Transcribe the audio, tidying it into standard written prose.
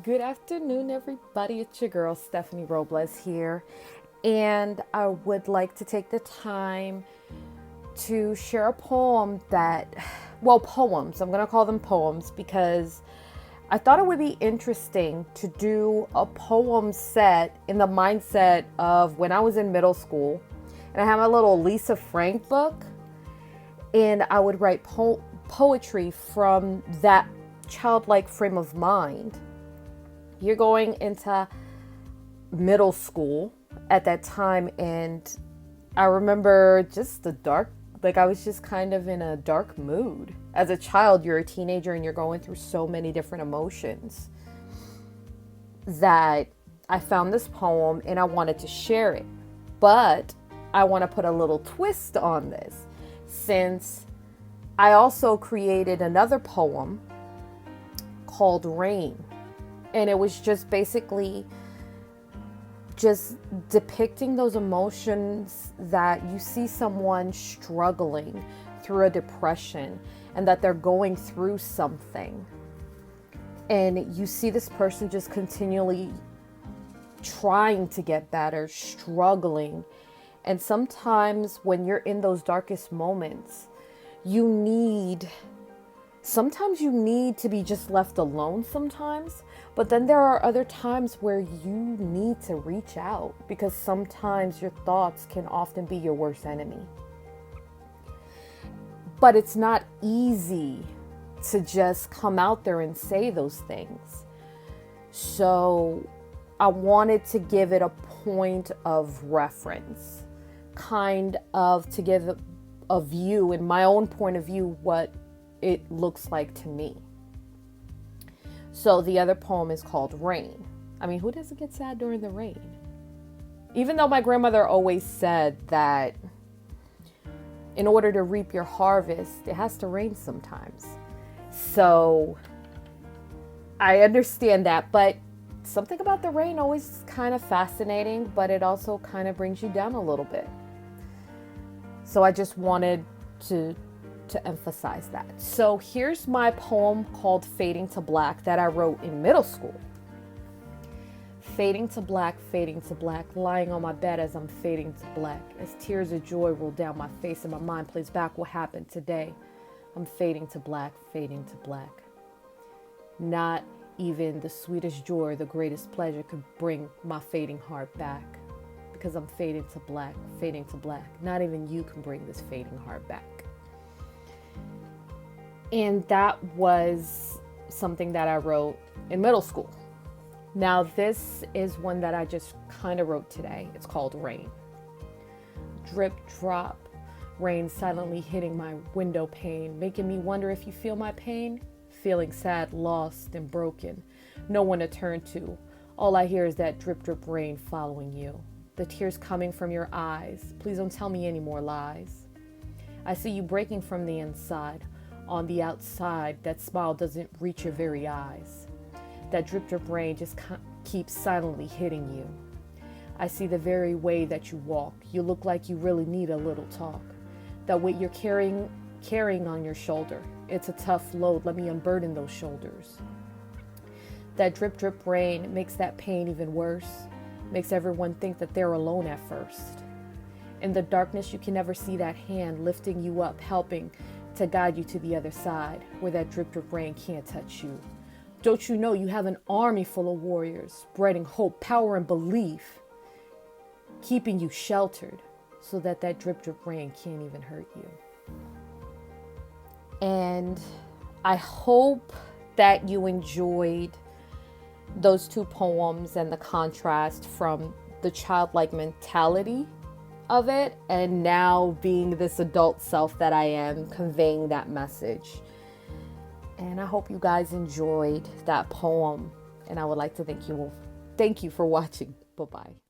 Good afternoon, everybody. It's your girl, Stephanie Robles here. And I would like to take the time to share a poem poems. I'm going to call them poems because I thought it would be interesting to do a poem set in the mindset of when I was in middle school. And I have my little Lisa Frank book. And I would write poetry from that childlike frame of mind. You're going into middle school at that time, and I remember just I was just kind of in a dark mood. As a child, you're a teenager and you're going through so many different emotions that I found this poem and I wanted to share it. But I want to put a little twist on this, since I also created another poem called Rain. And it was just basically just depicting those emotions that you see someone struggling through a depression and that they're going through something. And you see this person just continually trying to get better, struggling. And sometimes when you're in those darkest moments, sometimes you need to be just left alone sometimes, but then there are other times where you need to reach out, because sometimes your thoughts can often be your worst enemy. But it's not easy to just come out there and say those things. So I wanted to give it a point of reference, kind of to give a view, in my own point of view, what it looks like to me. So the other poem is called Rain. I mean, who doesn't get sad during the rain? Even though my grandmother always said that in order to reap your harvest, it has to rain sometimes. So I understand that, but something about the rain always kind of fascinating, but it also kind of brings you down a little bit. So I just wanted to emphasize that. So here's my poem called Fading to Black that I wrote in middle school. Fading to black, lying on my bed as I'm fading to black, as tears of joy roll down my face and my mind plays back what happened today. I'm fading to black, fading to black. Not even the sweetest joy or the greatest pleasure could bring my fading heart back, because I'm fading to black, fading to black. Not even you can bring this fading heart back. And that was something that I wrote in middle school. Now, this is one that I just kind of wrote today. It's called Rain. Drip, drop, rain silently hitting my window pane, making me wonder if you feel my pain. Feeling sad, lost, and broken. No one to turn to. All I hear is that drip, drip rain following you. The tears coming from your eyes. Please don't tell me any more lies. I see you breaking from the inside. On the outside, that smile doesn't reach your very eyes. That drip, drip rain just keeps silently hitting you. I see the very way that you walk. You look like you really need a little talk. That weight you're carrying on your shoulder. It's a tough load. Let me unburden those shoulders. That drip, drip rain makes that pain even worse. Makes everyone think that they're alone at first. In the darkness, you can never see that hand lifting you up, helping to guide you to the other side, where that drip, drip rain can't touch you. Don't you know you have an army full of warriors, spreading hope, power, and belief, keeping you sheltered so that that drip, drip rain can't even hurt you. And I hope that you enjoyed those two poems and the contrast from the childlike mentality of it, and now being this adult self that I am, conveying that message. And I hope you guys enjoyed that poem, and I would like to thank you for watching. Bye-bye.